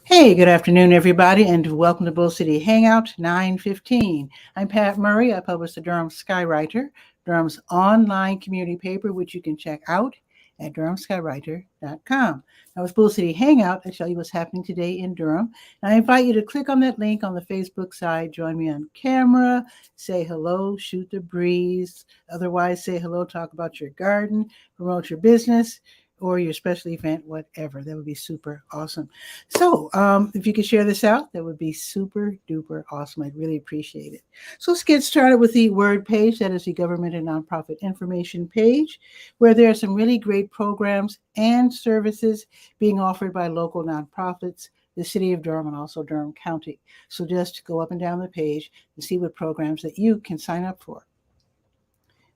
Hey, good afternoon, everybody, and welcome to Bull City Hangout 915. I'm Pat Murray. I publish the Durham Skywriter, Durham's online community paper, which you can check out at durhamskywriter.com. Now, with Bull City Hangout, I tell you what's happening today in Durham. And I invite you to click on that link on the Facebook side, join me on camera, say hello, shoot the breeze. Otherwise, say hello, talk about your garden, promote your business, or your special event, whatever. That would be super awesome. So if you could share this out, that would be super duper awesome. I'd really appreciate it. So let's get started with the word page. That is the government and nonprofit information page, where there are some really great programs and services being offered by local nonprofits, the city of Durham, and also Durham County. So just go up and down the page and see what programs that you can sign up for.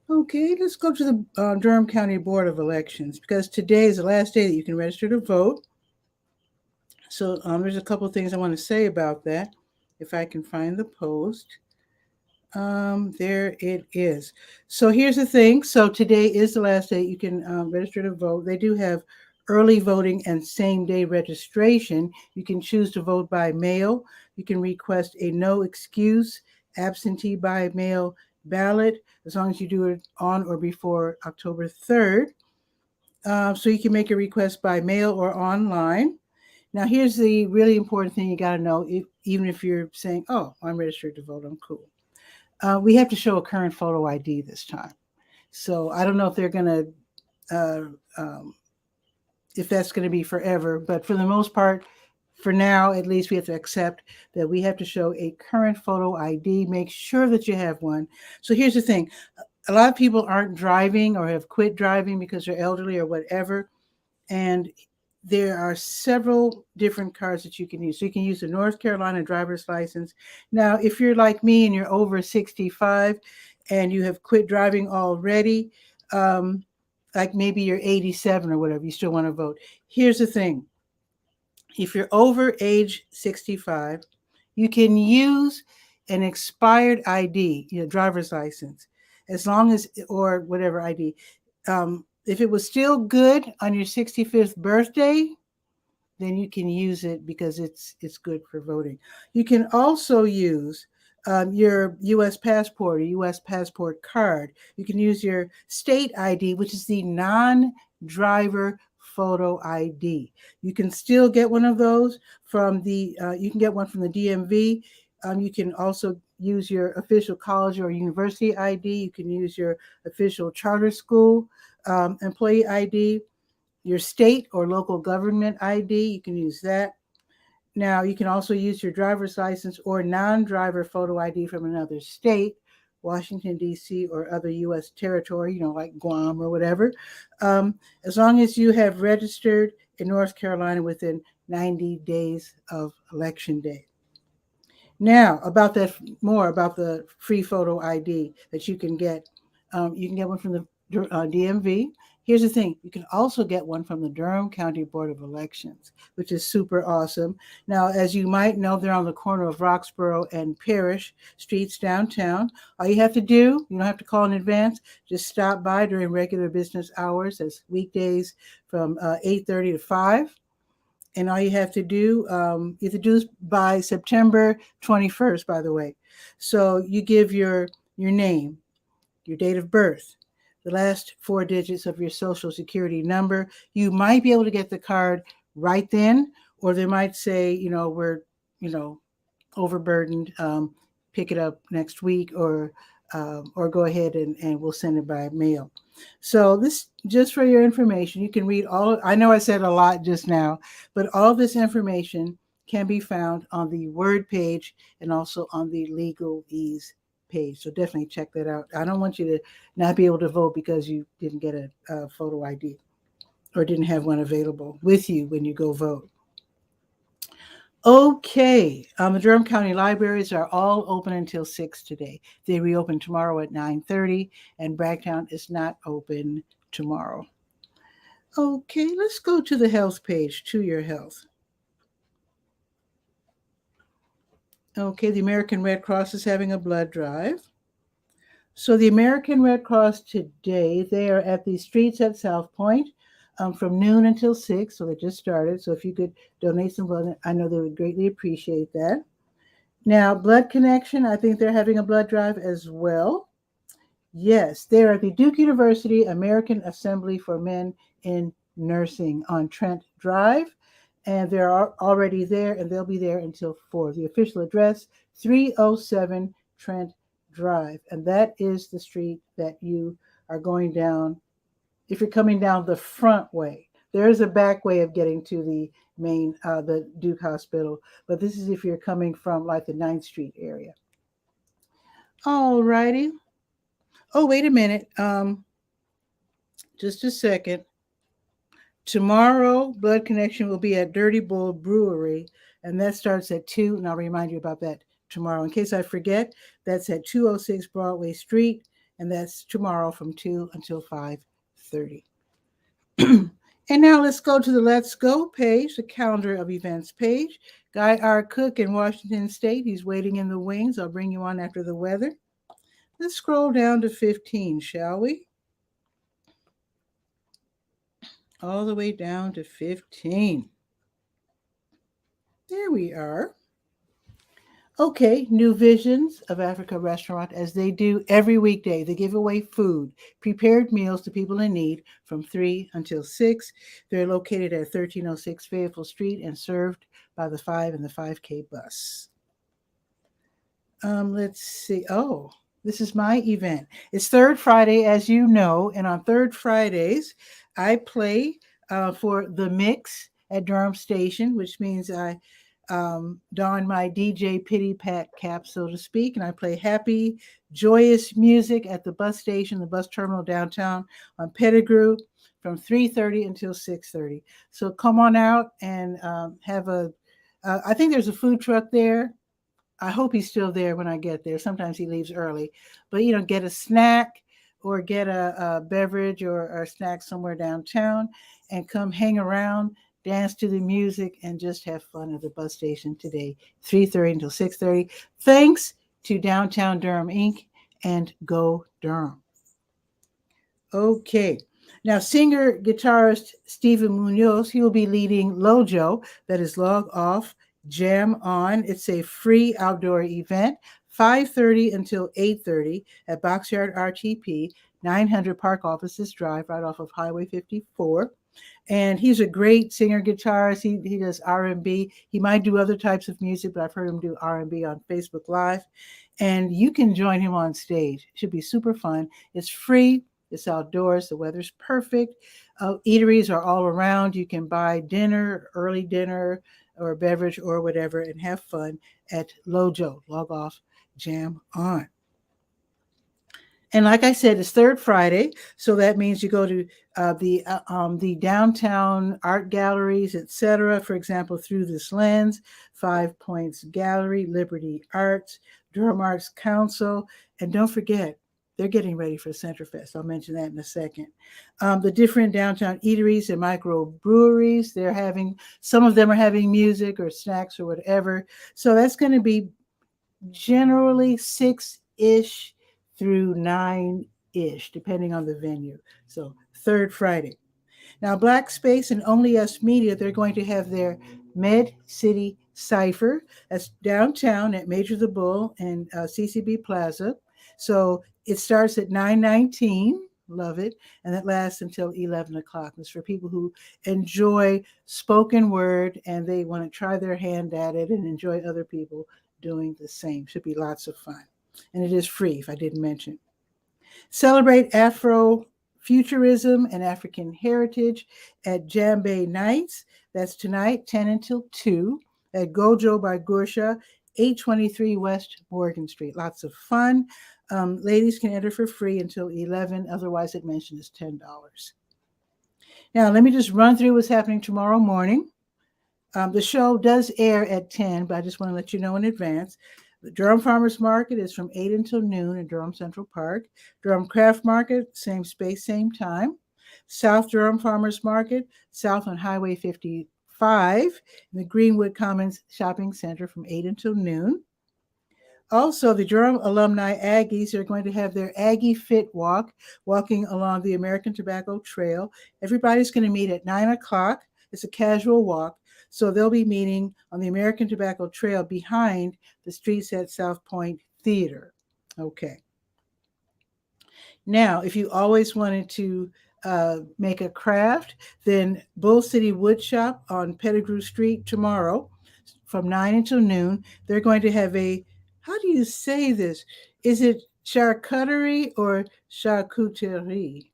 Okay, let's go to the Durham County Board of Elections, because today is the last day that you can register to vote. So there's a couple of things I want to say about that, if I can find the post. There it is. So here's the thing. So today is the last day you can register to vote. They do have early voting and same-day registration. You can choose to vote by mail. You can request a no excuse absentee by mail ballot, as long as you do it on or before October 3rd. So you can make a request by mail or online. Now, here's the really important thing you got to know, even if you're saying, oh, I'm registered to vote, I'm cool. We have to show a current photo ID this time. So I don't know if they're going to, if that's going to be forever, but for the most part, for now, at least, we have to accept that we have to show a current photo ID. Make sure that you have one. So here's the thing. A lot of people aren't driving or have quit driving because they're elderly or whatever. And there are several different cards that you can use. So you can use the North Carolina driver's license. Now, if you're like me and you're over 65 and you have quit driving already, like maybe you're 87 or whatever, you still want to vote. Here's the thing. If you're over age 65, you can use an expired ID, driver's license, as long as, or whatever ID. If it was still good on your 65th birthday, then you can use it because it's good for voting. You can also use your U.S. passport or U.S. passport card. You can use your state ID, which is the non-driver photo ID. You can still get one of those from you can get one from the DMV. You can also use your official college or university ID. You can use your official charter school employee ID, your state or local government ID. You can use that. Now, you can also use your driver's license or non-driver photo ID from another state, Washington, D.C., or other U.S. territory, like Guam or whatever, as long as you have registered in North Carolina within 90 days of Election Day. Now, more about the free photo ID that you can get. You can get one from the DMV. Here's the thing. You can also get one from the Durham County Board of Elections, which is super awesome. Now, as you might know, they're on the corner of Roxborough and Parish Streets downtown. All you have to do, you don't have to call in advance, just stop by during regular business hours. That's weekdays from 8:30 to 5. And all you have to do, you have to do this by September 21st, by the way. So you give your name, your date of birth, the last 4 digits of your social security number. You might be able to get the card right then, or they might say, we're, overburdened, pick it up next week, or go ahead and we'll send it by mail. So this, just for your information, you can read I know I said a lot just now, but all of this information can be found on the Word page and also on the Legalese page. So definitely check that out. I don't want you to not be able to vote because you didn't get a photo ID or didn't have one available with you when you go vote. Okay, the Durham County Libraries are all open until 6 today. They reopen tomorrow at 9:30, and Bragtown is not open tomorrow. Okay, let's go to the health page, To Your Health. Okay, the American Red Cross is having a blood drive. So the American Red Cross today, they are at the streets at South Point from noon until 6, so they just started. So if you could donate some blood, I know they would greatly appreciate that. Now, Blood Connection, I think they're having a blood drive as well. Yes, they're at the Duke University American Assembly for Men in Nursing on Trent Drive, and they're already there, and they'll be there until 4. The official address, 307 Trent Drive, and that is the street that you are going down if you're coming down the front way. There is a back way of getting to the main, the Duke Hospital, but this is if you're coming from like the 9th Street area. All righty. Oh, wait a minute. Just a second. Tomorrow, Blood Connection will be at Dirty Bull Brewery, and that starts at 2, and I'll remind you about that tomorrow. In case I forget, that's at 206 Broadway Street, and that's tomorrow from 2 until 5:30. And now let's go to the Let's Go page, the calendar of events page. Guy R. Cook in Washington State, he's waiting in the wings. I'll bring you on after the weather. Let's scroll down to 15, shall we? All the way down to 15. There we are. Okay, New Visions of Africa restaurant, as they do every weekday. They give away food, prepared meals to people in need from 3 until 6. They're located at 1306 Fayetteville Street and served by the 5 and the 5K bus. Let's see. Oh, this is my event. It's Third Friday, as you know, and on Third Fridays, I play for The Mix at Durham Station, which means I don my DJ Pity Pat cap, so to speak, and I play happy, joyous music at the bus station, the bus terminal downtown on Pettigrew from 3:30 until 6:30. So come on out and have a, I think there's a food truck there. I hope he's still there when I get there. Sometimes he leaves early, but get a snack or get a beverage or a snack somewhere downtown and come hang around, dance to the music, and just have fun at the bus station today, 3:30 until 6:30. Thanks to Downtown Durham Inc. and Go Durham. Okay. Now, singer-guitarist Stephen Munoz, he will be leading Lojo, that is Log Off, Jam On. It's a free outdoor event, 5:30 until 8:30 at Boxyard RTP, 900 Park Offices Drive, right off of Highway 54. And he's a great singer guitarist. He does R&B. He might do other types of music, but I've heard him do R&B on Facebook Live. And you can join him on stage. It should be super fun. It's free. It's outdoors. The weather's perfect. Eateries are all around. You can buy dinner, early dinner, or a beverage or whatever, and have fun at Lojo, Log Off, Jam On. And like I said, it's Third Friday, so that means you go to the downtown art galleries, etc. For example, Through This Lens, 5 Points Gallery, Liberty Arts, Durham Arts Council, and don't forget, they're getting ready for Centerfest. I'll mention that in a second. The different downtown eateries and microbreweries, some of them are having music or snacks or whatever. So that's going to be generally 6-ish through 9-ish, depending on the venue. So Third Friday. Now, Black Space and Only Us Media, they're going to have their Med City Cypher. That's downtown at Major the Bull and CCB Plaza. So it starts at 9:19. Love it. And it lasts until 11 o'clock. It's for people who enjoy spoken word and they want to try their hand at it and enjoy other people doing the same. Should be lots of fun. And it is free, if I didn't mention. Celebrate Afrofuturism and African heritage at Djembe Nights. That's tonight, 10 until 2 at Gojo by Gursha, 823 West Morgan Street. Lots of fun. Ladies can enter for free until 11. Otherwise, admission is $10. Now, let me just run through what's happening tomorrow morning. The show does air at 10, but I just want to let you know in advance. The Durham Farmers Market is from 8 until noon in Durham Central Park. Durham Craft Market, same space, same time. South Durham Farmers Market, south on Highway 55, in the Greenwood Commons Shopping Center from 8 until noon. Also, the Durham alumni Aggies are going to have their Aggie Fit Walk, walking along the American Tobacco Trail. Everybody's going to meet at 9 o'clock. It's a casual walk. So they'll be meeting on the American Tobacco Trail behind the Streets at South Point Theater. Okay. Now, if you always wanted to make a craft, then Bull City Woodshop on Pettigrew Street tomorrow from 9 until noon. They're going to have a, how do you say this? Is it charcuterie or charcuterie?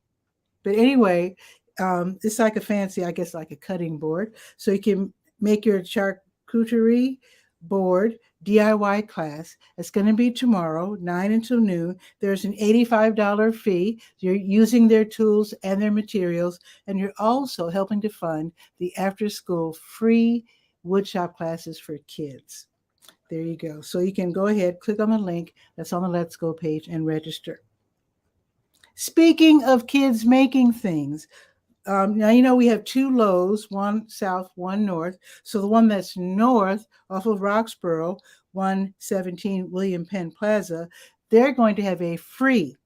But anyway, it's like a fancy, I guess, like a cutting board. So you can make your charcuterie board DIY class. It's going to be tomorrow, 9 until noon. There's an $85 fee. You're using their tools and their materials, and you're also helping to fund the after-school free woodshop classes for kids. There you go. So you can go ahead, click on the link that's on the Let's Go page and register. Speaking of kids making things, now you know we have two Lowe's, one south, one north. So the one that's north off of Roxborough, 117 William Penn Plaza, they're going to have a free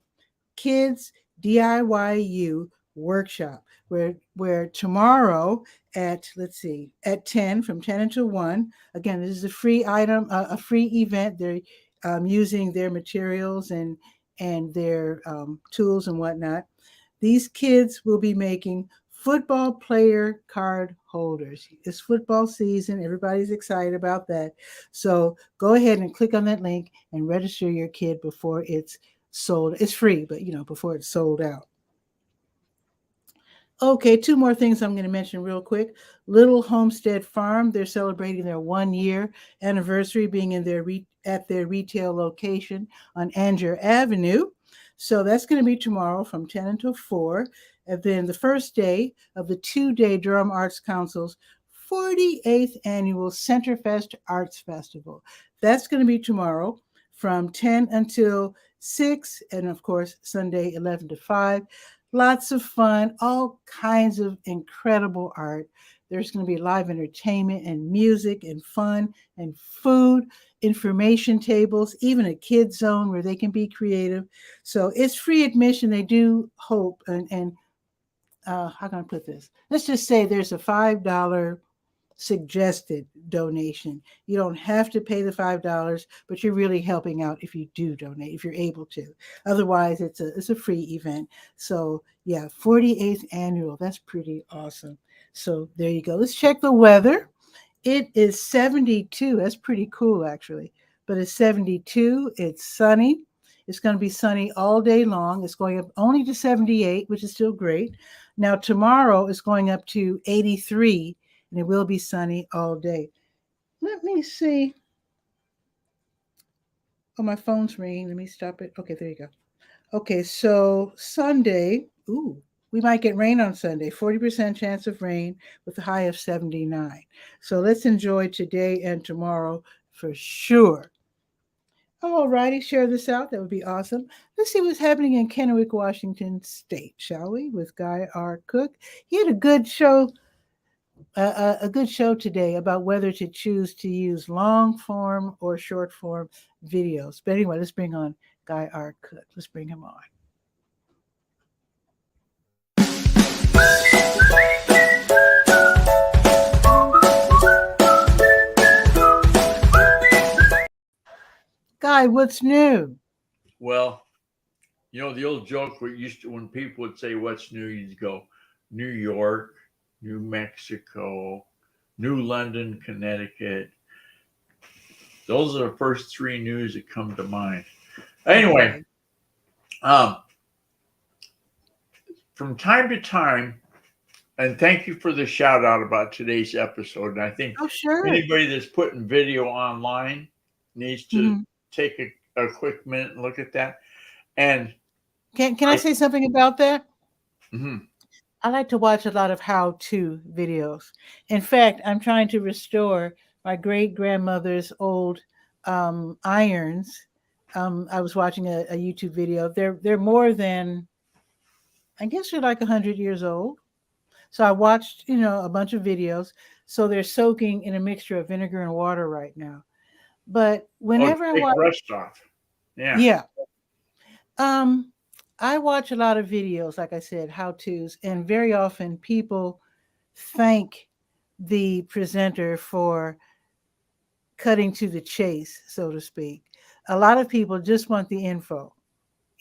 kids DIYU workshop where tomorrow at, let's see, at 10, from 10 until 1. Again, this is a free item, a free event. They're using their materials and their tools and whatnot. These kids will be making football player card holders. It's football season. Everybody's excited about that. So go ahead and click on that link and register your kid before it's sold. It's free, but before it's sold out. Okay, two more things I'm going to mention real quick. Little Homestead Farm, they're celebrating their 1-year anniversary being in at their retail location on Angier Avenue. So that's going to be tomorrow from 10 until 4. And then the first day of the 2-day Durham Arts Council's 48th annual Centerfest Arts Festival. That's going to be tomorrow from 10 until 6, and of course, Sunday 11 to 5. Lots of fun, all kinds of incredible art. There's going to be live entertainment and music and fun and food, information tables, even a kids zone where they can be creative. So it's free admission. They do hope, and how can I put this? Let's just say there's a $5 suggested donation. You don't have to pay the $5, but you're really helping out if you do donate, if you're able to. Otherwise, it's a free event. So yeah, 48th annual. That's pretty awesome. So there you go. Let's check the weather. It is 72. That's pretty cool, actually. But it's 72. It's sunny. It's going to be sunny all day long. It's going up only to 78, which is still great. Now, tomorrow is going up to 83, and it will be sunny all day. Let me see. Oh, my phone's ringing. Let me stop it. Okay, there you go. Okay, so Sunday, we might get rain on Sunday, 40% chance of rain with a high of 79. So let's enjoy today and tomorrow for sure. All righty, share this out. That would be awesome. Let's see what's happening in Kennewick, Washington State, shall we? With Guy R. Cook. He had a good show today about whether to choose to use long form or short form videos. But anyway, let's bring on Guy R. Cook. Let's bring him on. Guy, what's new? Well, the old joke where when people would say what's new, you'd go New York, New Mexico, New London, Connecticut. Those are the first three news that come to mind. Anyway, from time to time, and thank you for the shout out about today's episode. And I think anybody that's putting video online needs to take a quick minute and look at that. And can I say something about that? Mm-hmm. I like to watch a lot of how-to videos. In fact, I'm trying to restore my great grandmother's old irons. I was watching a YouTube video. They're more than, I guess they're like 100 years old. So I watched, a bunch of videos. So they're soaking in a mixture of vinegar and water right now. But Oh, to whenever I take watch, rust off. Yeah. yeah, um, I watch a lot of videos, like I said, how tos, and very often people thank the presenter for cutting to the chase, so to speak. A lot of people just want the info,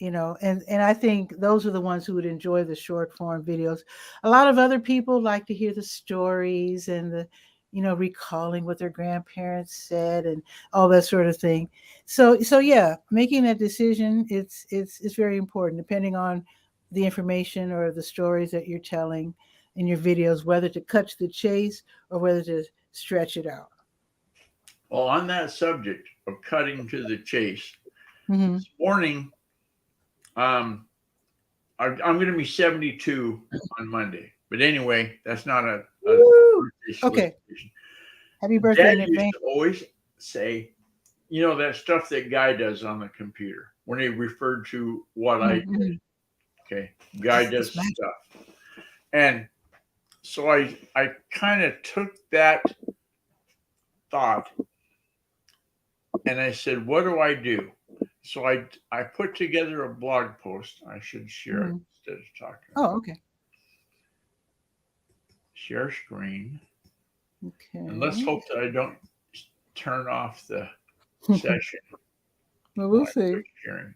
and I think those are the ones who would enjoy the short form videos. A lot of other people like to hear the stories and recalling what their grandparents said and all that sort of thing. So yeah, making that decision, it's very important depending on the information or the stories that you're telling in your videos, whether to cut to the chase or whether to stretch it out. Well, on that subject of cutting to the chase, Hmm. this morning, um, I'm going to be 72 on Monday. But anyway, that's not a Woo! birthday Okay. solicitation. Happy birthday Dad in used advance. to always say, that stuff that guy does on the computer when he referred to what I did. Mm-hmm. Okay. Guy does It's magic. stuff. And so I kind of took that thought and I said, what do I do? So I put together a blog post. I should share it Mhm. instead of talking. Oh, okay. Share screen. And let's Okay. hope that I don't turn off the session Well, while we'll I see. quit sharing.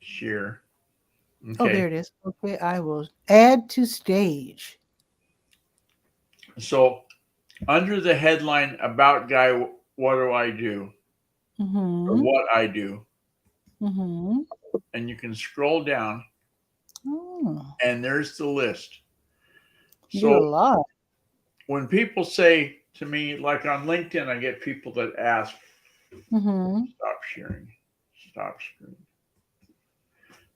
Share. Oh, there Okay. it is. Okay, I will add to stage. So under the headline about guy, what do I do? Or Mm-hmm. what I do. Mm-hmm. And you can scroll down Oh, and there's the list. you do a So lot. when people say to me, like on LinkedIn, I get people that ask, Mm-hmm. stop sharing, stop screen.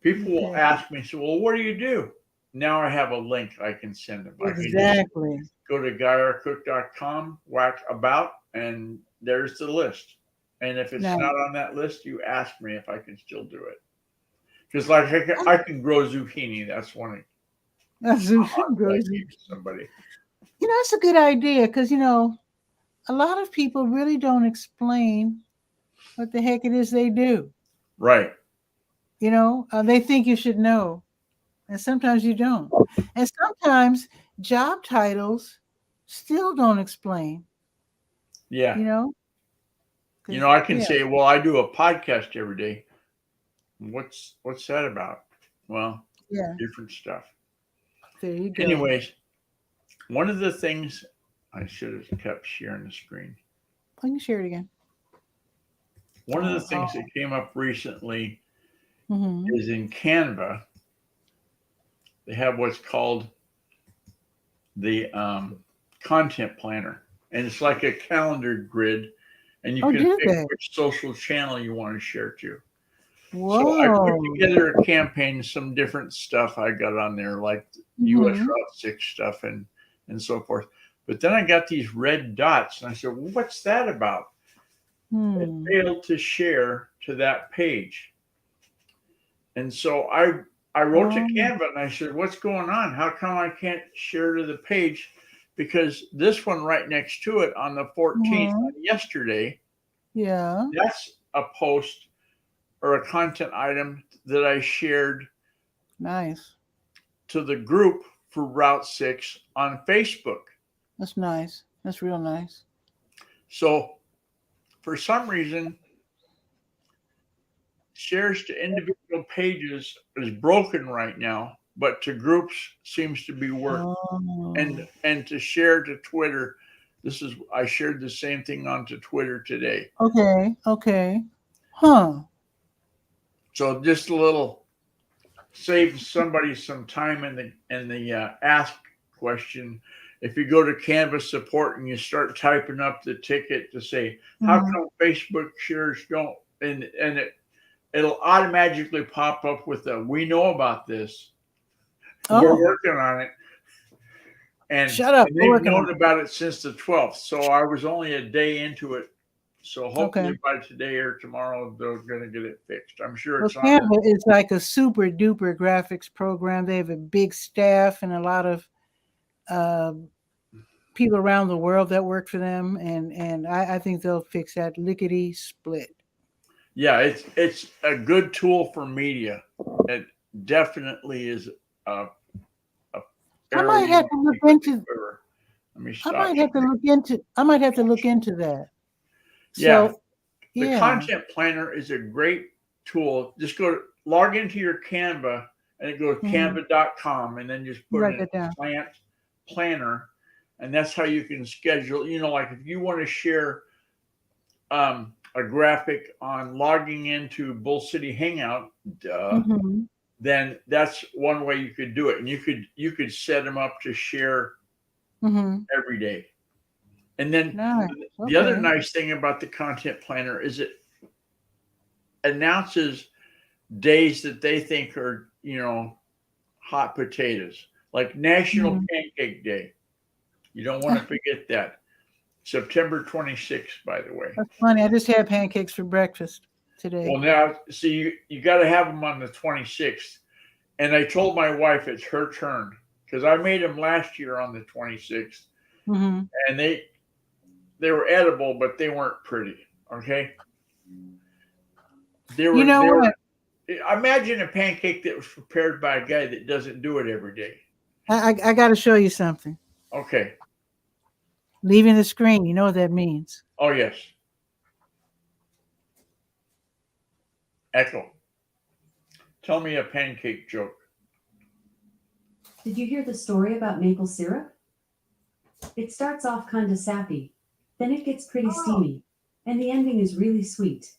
People will Okay. ask me, so, well, what do you do? Now I have a link I can send them. I can just Exactly. go to 𝗕𝗓𝗚𝗎𝗓.com, whack about, and there's the list. And if it's Now, not on that list, you ask me if I can still do it. Because like I can grow zucchini. That's one that's I grows. gave to somebody. That's a good idea because a lot of people really don't explain what the heck it is they do. Right. They think you should know, and sometimes you don't. And sometimes job titles still don't explain, Yeah. you know, because, I can yeah, say, well, I do a podcast every day. What's that about? Well, yeah, different stuff. there you go. Anyways, one of the things I should have kept sharing the screen. I can share it again. One of the Oh, things oh. that came up recently Mm-hmm. is in Canva, they have what's called the content planner. And it's like a calendar grid, and you Oh, can did pick they? which social channel you want to share to. So I put Whoa. together a campaign, some different stuff I got on there, like US Mm-hmm. Route 6 stuff and so forth. But then I got these red dots, and I said, well, what's that about? It Hmm. failed to share to that page. And so I wrote to Oh, Canva and I said, what's going on? How come I can't share to the page? Because this one right next to it on the 14th, mhm. yesterday, Yeah. that's a post or a content item that I shared Nice. to the group for Route 6 on Facebook. That's nice. That's real nice. So for some reason, shares to individual pages is broken right now, but to groups seems to be working. Oh. And to share to Twitter, I shared the same thing onto Twitter today. Okay. Okay. Huh. So just a little save somebody some time in the ask question. If you go to Canvas support and you start typing up the ticket to say how Mhm. come Facebook shares don't, and it'll automatically pop up with a we know about this. We're Oh, working on it. And, shut up. and We're they've working on known about it since the 12th. So I was only a day into it. So it. hopefully Okay. by today or tomorrow, they're going to get it fixed. I'm sure Well, it's on. Canva is like a super duper graphics program. They have a big staff and a lot of uh, people around the world that work for them, and I think they'll fix that lickety split. Yeah, it's a good tool for media. It definitely is a I arrow might you have want to to look keep in the into. quiver. Let me I stop might have to sharing. look into. I might have to look into that. Yeah, So the yeah. content planner is a great tool. Just log into your Canva and it goes Mhm. canva.com and then just put Write in that down. plant planner. And that's how you can schedule, like if you want to share a graphic on logging into Bull City Hangout, Hmm. then that's one way you could do it. And you could set them up to share Hmm. every day. And then Nice. the other Okay. nice thing about the content planner is it announces days that they think are, hot potatoes, like National Hmm. Pancake Day. You don't want to forget that. September 26th, by the way. That's funny. I just had pancakes for breakfast Well, today. now, see, you got to have them on the 26th. And I told my wife it's her turn because I made them last year on the 26th, Hmm. and they were edible, but they weren't pretty. Okay, they You were know they were. what? Imagine a pancake that was prepared by a guy that doesn't do it every day. I got to show you something. Okay. Leaving the screen. You know what that means. Oh yes. Echo. Tell me a pancake joke. Did you hear the story about maple syrup? It starts off kinda sappy, then it gets pretty steamy, and the ending is really sweet.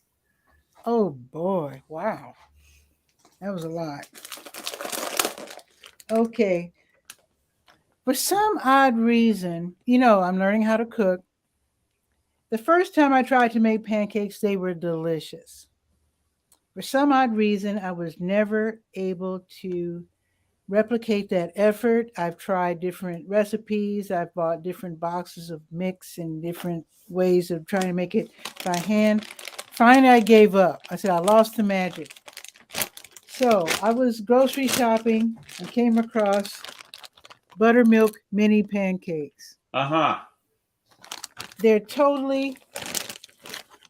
Oh boy! Wow, that was a lot. Okay. For some odd reason, I'm learning how to cook. The first time I tried to make pancakes, they were delicious. For some odd reason, I was never able to replicate that effort. I've tried different recipes, I've bought different boxes of mix and different ways of trying to make it by hand. Finally, I gave up. I said, I lost the magic. So I was grocery shopping and came across buttermilk mini pancakes. Uh huh. They're totally,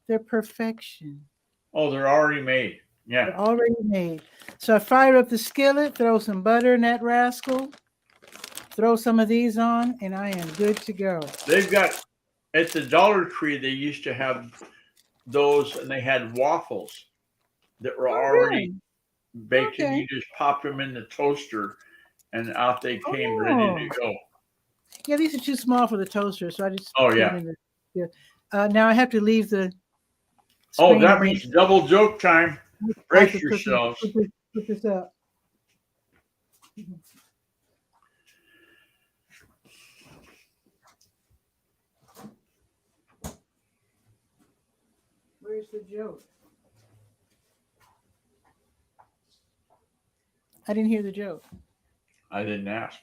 they're perfection. Oh, they're already made. Yeah. They're already made. So I fire up the skillet, throw some butter in that rascal, throw some of these on, and I am good to go. They've got at the Dollar Tree. They used to have those, and they had waffles that were Oh, already really? baked, and Okay. you just popped them in the toaster, and out they came ready Oh, to go. yeah, these are too small for the toaster, so I just Oh put them yeah. in the. Yeah. Now I have to leave the Oh, screen that again. means double joke time. I have to Brace yourselves. put this up. Where's the joke? I didn't hear the joke. I didn't ask.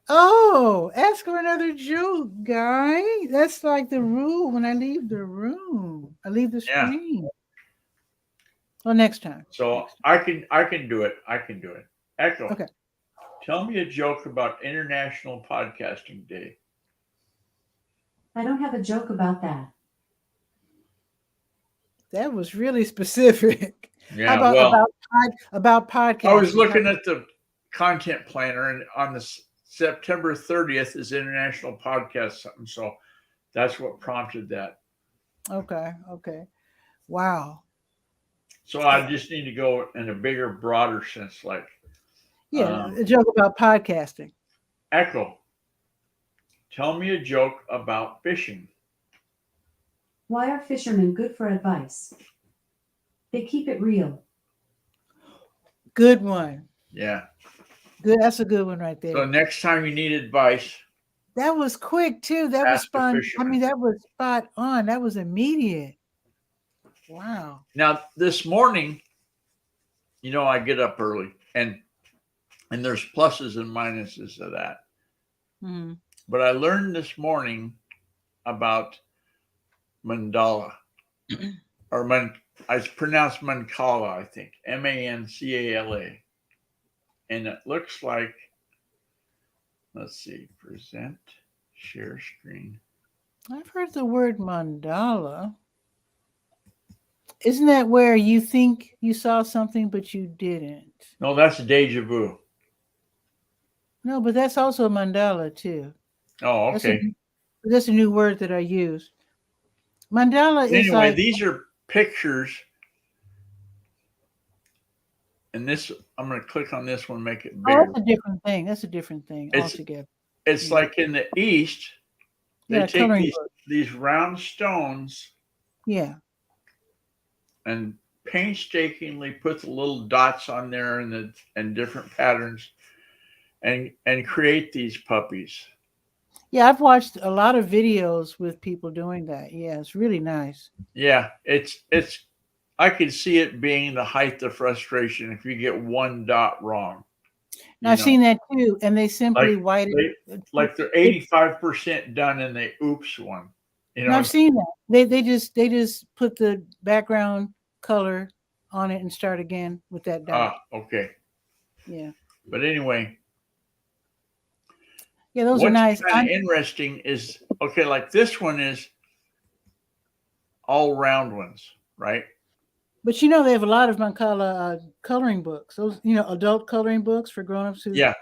Oh, ask for another joke, guy. That's like the rule when I leave the room. I leave the Yeah. screen. Well, next time. So Next I can do it. I can do it. Echo. time. Okay. Tell me a joke about International Podcasting Day. I don't have a joke about that. That was really specific. How Yeah. Well, about I was podcasting? looking at the content planner, and on the September 30th is International Podcast something. So that's what prompted that. Okay. Okay. Wow. So I just need to go in a bigger, broader sense, like Yeah, um, a joke about podcasting. Echo. Tell me a joke about fishing. Why are fishermen good for advice? They keep it real. Good one. Yeah. Good. That's a good one right So there. next time you need advice, That was quick too. That was ask the fun. I fisherman. mean, that was spot on. That was immediate. Wow. Now, this morning, I get up early and And there's pluses and minuses to that. Mm-hmm. But I learned this morning about mandala, or it's pronounced mancala, I think, M-A-N-C-A-L-A. And it looks like, let's see, present, share screen. I've heard the word mandala. Isn't that where you think you saw something but you didn't? No, that's deja vu. No, but that's also a mandala too. Oh, okay. That's a new word that I use. Mandala is Anyway, like, these are pictures. And this, I'm going to click on this one, make it oh, bigger. that's a different thing. That's a different thing altogether. It's like in the East, they take coloring these round stones, yeah, and painstakingly put the little dots on there and different patterns, and create these puppies. yeah. I've watched a lot of videos with people doing that. Yeah, it's really nice. Yeah, it's. I could see it being the height of frustration if you get one dot wrong. Now, I've seen that too, and they simply white it. Like they're 85% done, and they oops one. No, I've seen that. They just put the background color on it and start again with that dot. Okay. Yeah. But anyway. Yeah, those are nice. What's kind of interesting is, okay, like this one is all round ones, right? But they have a lot of Mancala coloring books. Those, adult coloring books for grown-ups who. Yeah,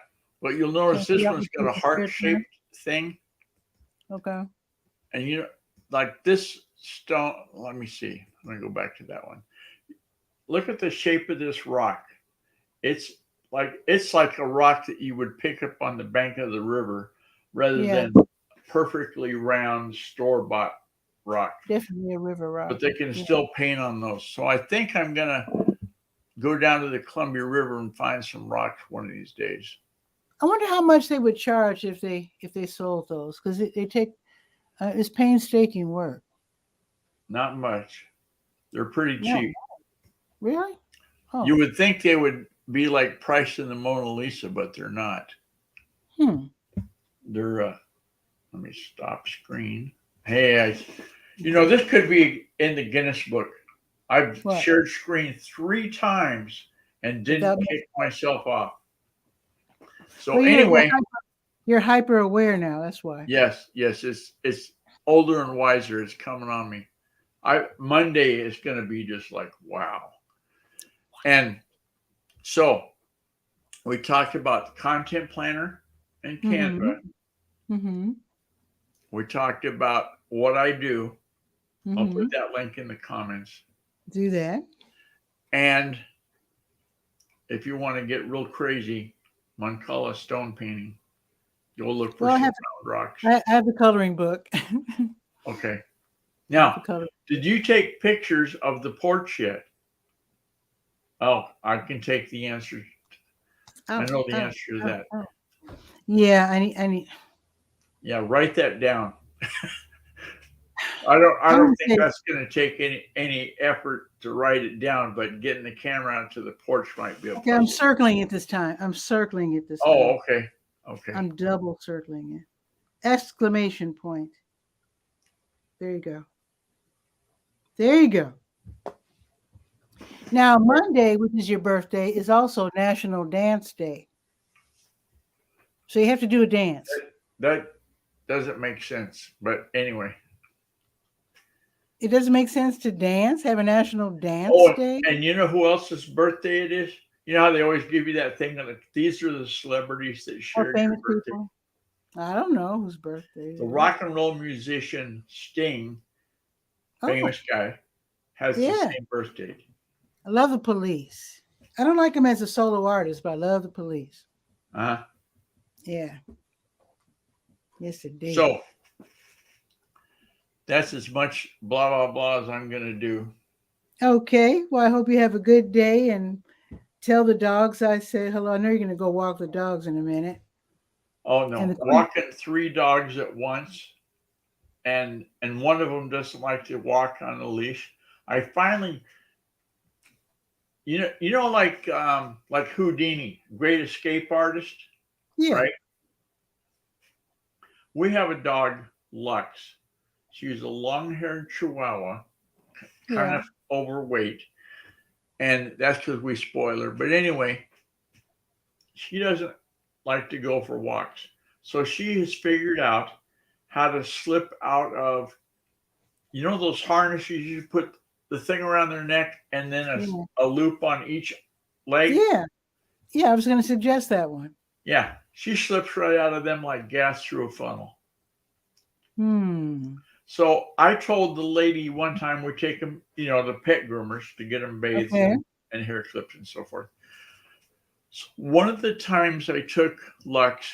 but you'll notice this one's got a heart-shaped thing. Okay. And like this stone. Let me see. I'm gonna go back to that one. Look at the shape of this rock. It's like a rock that you would pick up on the bank of the river, rather than perfectly round store-bought rock. Definitely a river rock. But they can still paint on those. So I think I'm gonna go down to the Columbia River and find some rocks one of these days. I wonder how much they would charge if they sold those, because they take it's painstaking work. Not much. They're pretty cheap. Really? Oh. You would think they would be like priced in the Mona Lisa, but they're not. They're let me stop screen. Hey, this could be in the Guinness Book. I've shared screen 3 times and didn't kick myself off. So anyway, you're hyper aware now. That's why. Yes, it's older and wiser. It's coming on me. Monday is going to be just like wow. And so we talked about content planner and Canva. Mm-hmm. We talked about what I do. I'll put that link in the comments. Do that. And if you want to get real crazy, Mancala stone painting, you'll look for some round rocks. I have the coloring book. Okay. Now, did you take pictures of the porch yet? Oh, I can take the answer. I know the answer to that. Yeah, I need. Yeah, write that down. I don't think that's going to take any effort to write it down, but getting the camera out to the porch might be Okay, I'm circling it this time. Oh, okay. I'm double circling it. Exclamation point. There you go. Now, Monday, which is your birthday, is also National Dance Day. So you have to do a dance. That doesn't make sense, but anyway. It doesn't make sense to dance, have a National Dance Day? And you know who else's birthday it is? You know how they always give you that thing that these are the celebrities that shared your birthday? People? I don't know whose birthday. The rock and roll musician Sting, famous guy, has the same birthday. I love the Police. I don't like him as a solo artist, but I love the Police. Yeah. Yes, indeed. So that's as much blah, blah, blah as I'm going to do. Okay. Well, I hope you have a good day, and tell the dogs I said hello. I know you're going to go walk the dogs in a minute. Oh, no. Walking 3 dogs at once, and one of them doesn't like to walk on a leash. I finally, like Houdini, great escape artist, Yeah. right? We have a dog, Lux. She's a long-haired Chihuahua, kind Yeah. of overweight, and that's because we spoil her. But anyway, she doesn't like to go for walks, so she has figured out how to slip out of those harnesses you put the thing around their neck and then Yeah. a loop on each leg. Yeah. Yeah. I was going to suggest that one. Yeah, she slips right out of them like gas through a funnel. So I told the lady one time we take them, the pet groomers to get them bathed and hair clipped and so forth. So one of the times I took Lux,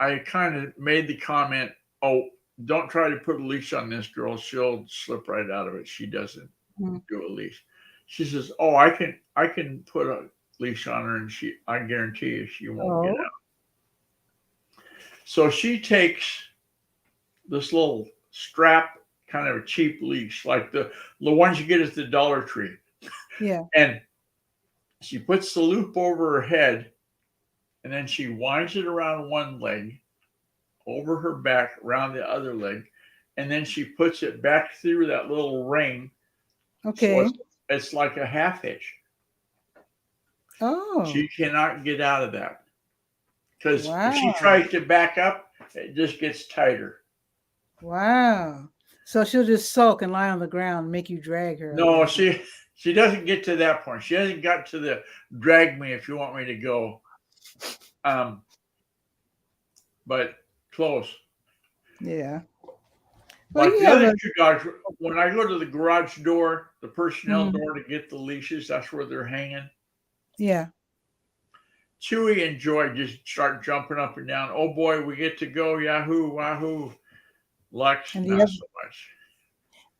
I kind of made the comment, "Oh, don't try to put a leash on this girl; she'll slip right out of it. She doesn't do a leash." She says, "Oh, I can put a leash on her, and I guarantee you, she won't get out." So she takes this little strap, kind of a cheap leash, like the ones you get at the Dollar Tree. Yeah. And she puts the loop over her head, and then she winds it around one leg, over her back, around the other leg, and then she puts it back through that little ring. Okay. So it's like a half hitch. Oh. She cannot get out of that. Because if she tries to back up, it just gets tighter. Wow. So she'll just sulk and lie on the ground and make you drag her. No, she doesn't get to that point. She hasn't got to the drag me if you want me to go. But close. Yeah. Like the other two dogs, when I go to the garage door, the personnel door to get the leashes, that's where they're hanging. Yeah. Chewy and Joy just start jumping up and down. Oh boy, we get to go. Yahoo, wahoo. Lux, not so much.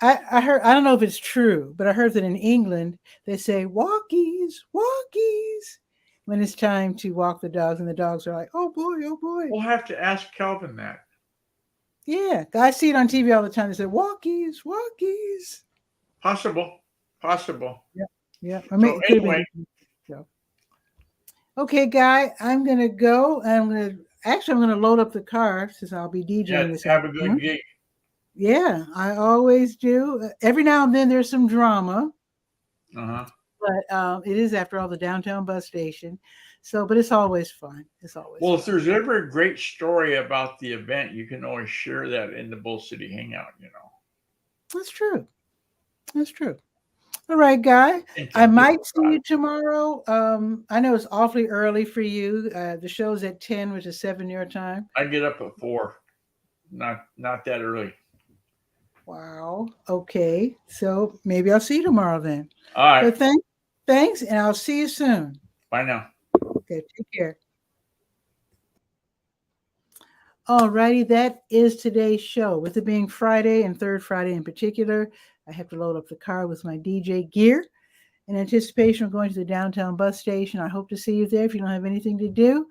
I heard, I don't know if it's true, but I heard that in England, they say walkies, walkies, when it's time to walk the dogs, and the dogs are like, oh boy, oh boy. We'll have to ask Calvin that. Yeah, I see it on TV all the time. They say walkies, walkies. Possible. Yeah, yeah. So anyway. Okay, Guy, I'm gonna go. I'm gonna load up the car since I'll be DJing this. Have a good gig. Yeah, I always do. Every now and then there's some drama. But it is, after all, the downtown bus station. So, but it's always fun. It's always well. Fun. If there's ever a great story about the event, you can always share that in the Bull City Hangout. That's true. That's true. All right, Guy. I might see you tomorrow. I know it's awfully early for you. The show's at 10, which is 7 your time. I get up at 4. Not that early. Wow. Okay. So maybe I'll see you tomorrow then. All right. So thanks, and I'll see you soon. Bye now. Okay. Take care. All righty. That is today's show. With it being Friday, and third Friday in particular, I have to load up the car with my DJ gear in anticipation of going to the downtown bus station. I hope to see you there. If you don't have anything to do,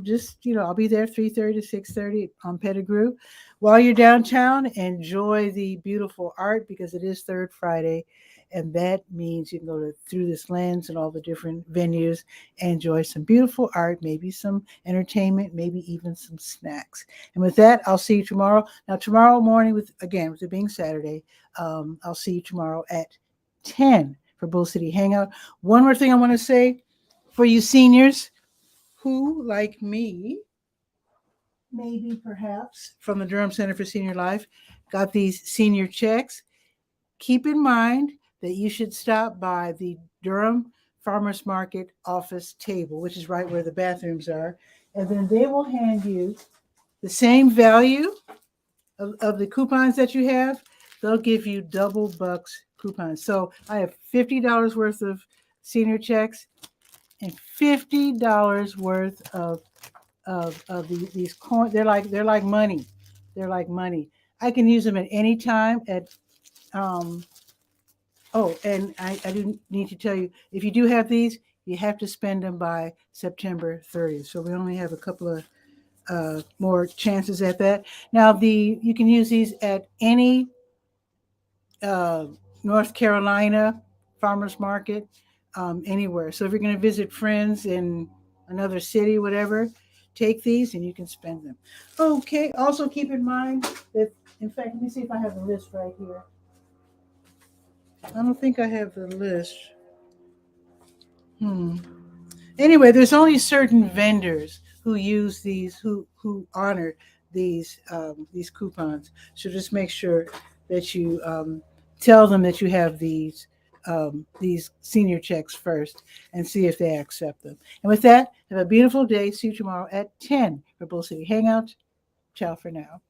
just, I'll be there 3:30 to 6:30 on Pettigrew. While you're downtown, enjoy the beautiful art, because it is third Friday, and that means you can go through this lens and all the different venues and enjoy some beautiful art, maybe some entertainment, maybe even some snacks. And with that, I'll see you tomorrow. Now, tomorrow morning, with it being Saturday, I'll see you tomorrow at 10 for Bull City Hangout. One more thing I want to say for you seniors who, like me, maybe perhaps from the Durham Center for Senior Life, got these senior checks. Keep in mind that you should stop by the Durham Farmers Market office table, which is right where the bathrooms are, and then they will hand you the same value of the coupons that you have. They'll give you double bucks coupons. So I have $50 worth of senior checks and $50 worth of these coins. They're like money. They're like money. I can use them at any time at and I didn't need to tell you, if you do have these, you have to spend them by September 30th. So we only have a couple of more chances at that. Now, you can use these at any North Carolina farmers market. anywhere. So if you're going to visit friends in another city, whatever, take these and you can spend them. Okay. Also keep in mind that, in fact, let me see if I have the list right here. I don't think I have the list. Anyway, there's only certain vendors who use these, who honor these coupons. So just make sure that you tell them that you have these senior checks first and see if they accept them. And with that, have a beautiful day. See you tomorrow at 10 for Bull City Hangout. Ciao for now.